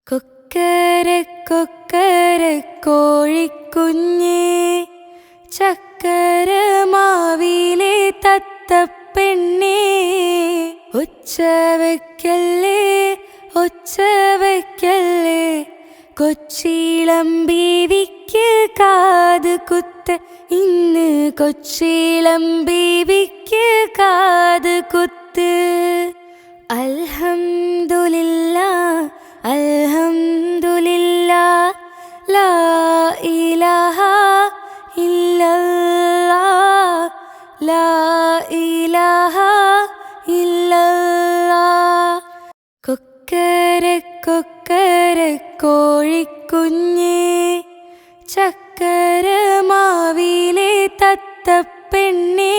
കൊക്കര കൊക്കര കോഴിക്കുഞ്ഞേ, ചക്കര മാവിലെ തത്തപ്പെണ്ണേ, ഒച്ചവയ്ക്കല്ലേ ഒച്ചവയ്ക്കല്ലേ, കൊച്ചിളം ബീവിക്ക് കാത് കുത്ത്, ഇന്ന് കൊച്ചിളം ബീവിക്ക് കാത് കുത്ത്. അൽഹംദുലില്ലാ അൽഹംദുലില്ലാ, ലാ ഇലാഹ ഇല്ലല്ലാഹ്, ലാ ഇലാഹ ഇല്ലല്ലാഹ്. കൊക്കര കൊക്കര കോഴിക്കുഞ്ഞേ, ചക്കര മാവിലെ തത്തപ്പെണ്ണേ,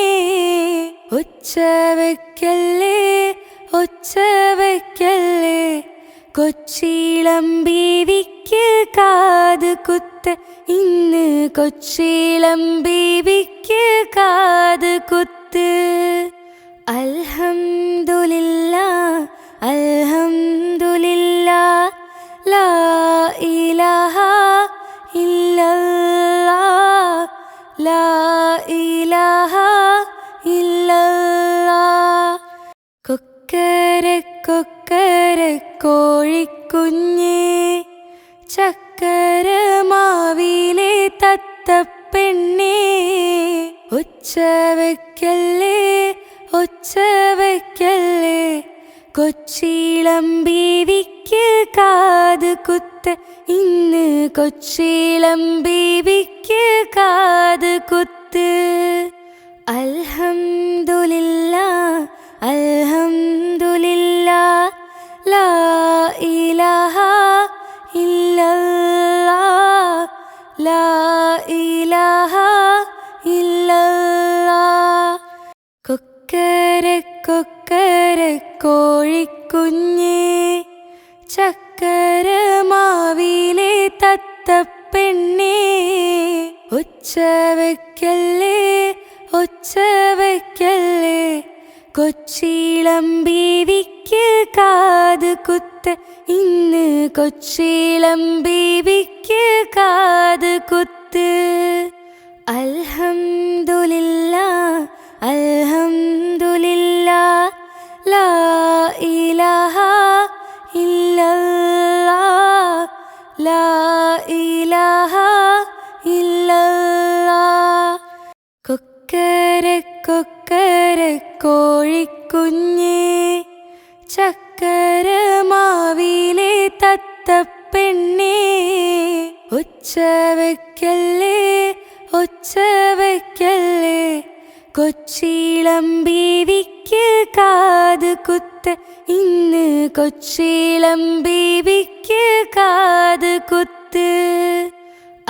ഒച്ചവയ്ക്കല്ലേ ഒച്ചവയ്ക്കല്ലേ, കൊച്ചിളം ബീവിക്ക് കാത് കുത്ത്, ഇന്ന് കൊച്ചിളം ബീവിക്ക് കാത് കുത്ത്. അൽഹംദുലില്ലാ അൽഹംദുലില്ലാ, ലാ ഇലാഹ ഇല്ലല്ലാഹ്, ലാ ഇലാഹ ഇല്ലല്ലാഹ്. കൊക്കര കൊക്കര കോഴിക്കുഞ്ഞേ, ചക്കര മാവിലെ തത്തപ്പെണ്ണേ, ഒച്ചവയ്ക്കല്ലേ ഒച്ചവയ്ക്കല്ലേ, കൊച്ചിളം ബീവിക്ക് കാത് കുത്ത്, ഇന്ന് കൊച്ചിളം ബീവിക്ക് കാത് കുത്ത്. അൽഹംദുലില്ലാ അൽഹംദുലില്ലാ, ലാ ഇലാഹ ഇല്ലല്ലാഹ്, ലാ ഇലാഹ ഇല്ലല്ലാഹ്. കൊക്കര കൊക്കര കോഴിക്കുഞ്ഞേ, ചക്കര മാവിലെ തത്തപ്പെണ്ണേ, ഒച്ചവയ്ക്കല്ലേ ഒച്ചവയ്ക്കല്ലേ, കൊച്ചിളം ബീവിക്ക് കാത് കുത്ത്, ഇന്ന് കൊച്ചിളം ബീവിക്ക് കാത് കുത്ത്. അൽഹംദുലില്ലാ അൽഹംദുലില്ലാ, ലാ ഇലാഹ ഇല്ലല്ലാഹ്, ലാ ഇലാഹ ഇല്ലല്ലാഹ്. കൊക്കര കൊക്കര കോഴിക്കുഞ്ഞേ, ചക്കര മാവിലെ തത്തപ്പെണ്ണേ, ഒച്ചവയ്ക്കല്ലേ ഒച്ചവയ്ക്കല്ലേ, കൊച്ചിളം ബീവിക്ക് കാത് കുത്ത്, ഇന്ന് കൊച്ചിളം ബീവിക്ക് കാത് കുത്ത്.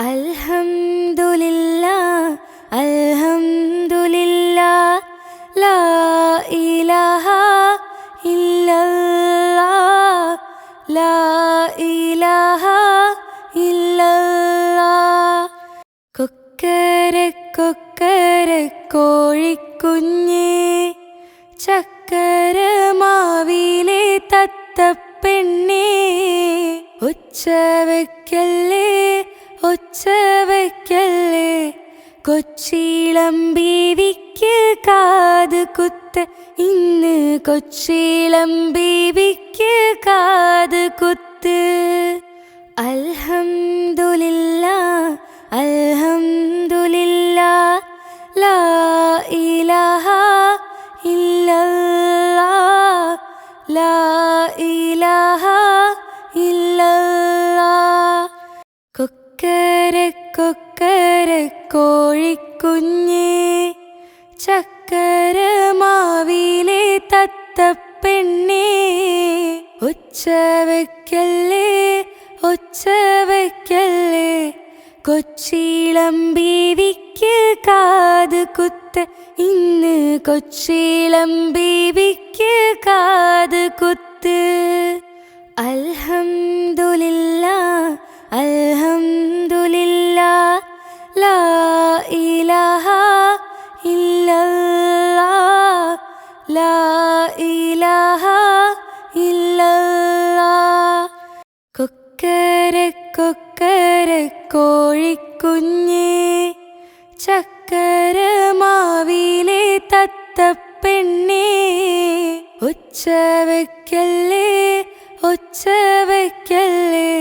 അൽഹംദുലില്ലാ അൽഹംദുലില്ലാ, ലാ ഇലാഹ ഇല്ലല്ലാഹ്, ലാ ഇലാഹ ഇല്ലല്ലാഹ്. കൊക്കര കൊക്കര കോഴിക്കുഞ്ഞേ, ചക്കര മാവിലെ തത്തപ്പെണ്ണേ, ഒച്ചവയ്ക്കല്ലേ ഒച്ചവയ്ക്കല്ലേ, കൊച്ചിളം ബീവിക്ക് കാത് കുത്ത്, ഇന്ന് കൊച്ചിളം ബീവിക്ക് കാത് കുത്ത്. അൽഹംദുലില്ലാ അൽഹംദുലില്ലാ, ലാ ഇലാഹ ഇല്ലല്ലാഹ്, ലാ ഇലാഹ ഇല്ലല്ലാഹ്. കൊക്കര കൊക്കര കോഴിക്കുഞ്ഞേ, ചക്കര മാവിലെ തത്തപ്പെണ്ണേ, ഒച്ചവയ്ക്കല്ലേ ഒച്ചവയ്ക്കല്ലേ, കൊച്ചിളം ബീവിക്ക് കാത് കുത്ത്, ഇന്ന് കൊച്ചിളം ബീവിക്ക് കാത് കുത്ത്. അൽഹംദുലില്ലാ അൽഹംദുലില്ലാ, ലാ ഇലാഹ ഇല്ലല്ലാഹ്, ലാ ഇലാഹ ഇല്ലല്ലാഹ്. കൊക്കര കൊക്കര കോഴിക്കുഞ്ഞേ, ചക്കര മാവിലെ തത്തപ്പെണ്ണേ, ഒച്ച വെക്കല്ലേ ഒച്ച വെക്കല്ലേ,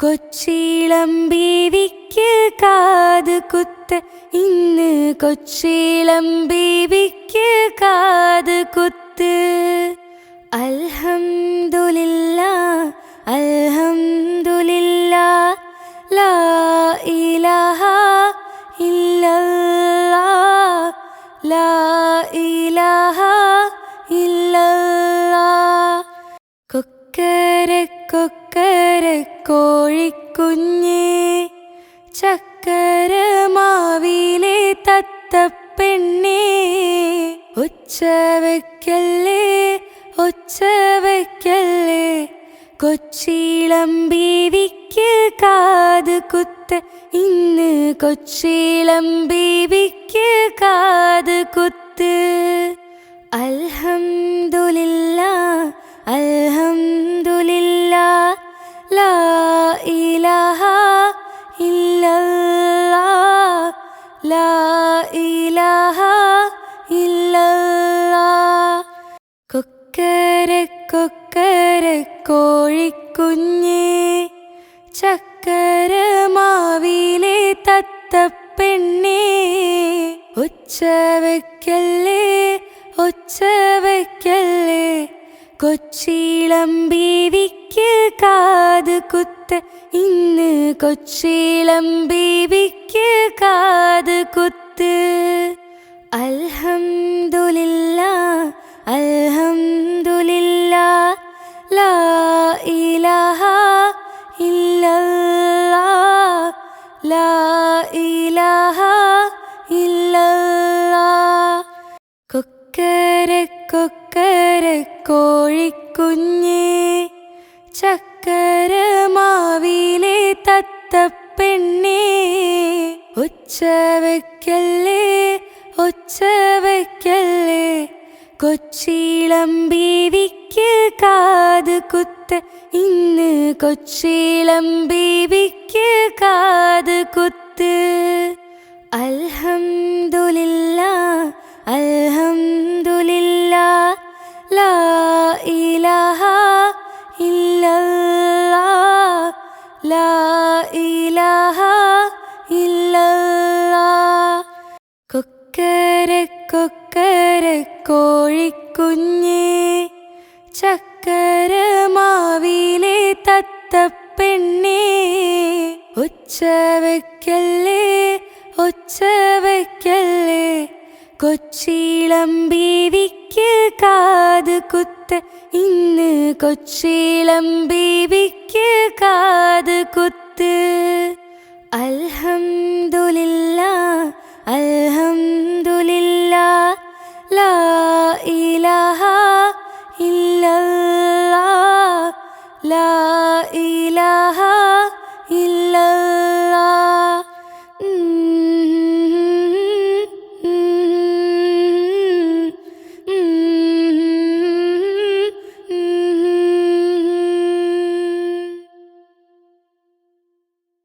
കൊച്ചിളം ബീവിക്ക് കാത് കുത്ത്, ഇന്ന് കൊച്ചിളം ബീവിക്ക് കാത് കുത്ത്. അൽഹംദുലില്ലാ അൽഹംദുലില്ലാ, ലാ ഇലാഹ ഇല്ലല്ലാഹ്, ലാ ഇലാഹ ഇല്ലല്ലാഹ്. കൊക്കര കൊക്കര കോഴിക്കുഞ്ഞേ, ചക്കര മാവിലെ തത്തപ്പെണ്ണേ, ഒച്ച വെക്കല്ലേ ഒച്ച വെക്കല്ലേ, കൊച്ചിളം ബീവിക്ക് കാത് കുത്ത്, ഇന്ന് കൊച്ചിളം ബീവിക്ക് കാത് കുത്ത്. അൽഹംദുലില്ലാ അൽഹംദുലില്ലാ, ലാ ഇലാഹ ഇല്ലല്ലാഹ്, ലാ ഇലാഹ ഇല്ലല്ലാഹ്. കൊക്കര കൊക്കര കോഴിക്കുഞ്ഞേ, ചക്കര മാവിലെ തത്തപ്പെണ്ണേ, ഒച്ച വെക്കല്ലേ ഒച്ച വെക്കല്ലേ, കൊച്ചിളം ബീവിക്ക് കാത് കുത്ത്, ഇന്ന് കൊച്ചിളം ബീവിക്ക് കാത് കുത്ത്. അൽഹംദുലില്ലാ അൽഹംദുലില്ലാ, ലാ ഇലാഹ ഇല്ലല്ലാഹ്, ലാ ഇലാഹ ഇല്ലല്ലാഹ്. കൊക്കര കൊക്കര കോഴിക്കുഞ്ഞേ, ചക്കര മാവിലെ തത്തപ്പെണ്ണേ, ഒച്ച വെക്കല്ലേ ഒച്ച വെക്കല്ലേ, കൊച്ചിളം ബീവിക്ക് കാത് കുത്ത്, ഇന്ന് കൊച്ചിളം ബീവിക്ക് കാത് കുത്ത്. അൽഹംദുലില്ലാ അൽഹംദുലില്ലാ, ലാ ഇലാഹ ഇല്ലല്ലാഹ്, ലാ ഇലാഹ ഇല്ലല്ലാഹ്. കൊക്കര കൊക്കര കോഴിക്കുഞ്ഞേ, ചക്കര മാവിലെ തത്തപ്പെണ്ണേ, ഒച്ച വെക്കല്ലേ ഒച്ച വെക്കല്ലേ, കൊച്ചിളം ബീവിക്ക് കാത് കുത്ത്, ഇന്ന് കൊച്ചിളം ബീവിക്ക് കാത് കുത്ത്. അൽഹംദുലില്ലാ അൽഹംദുലില്ലാ,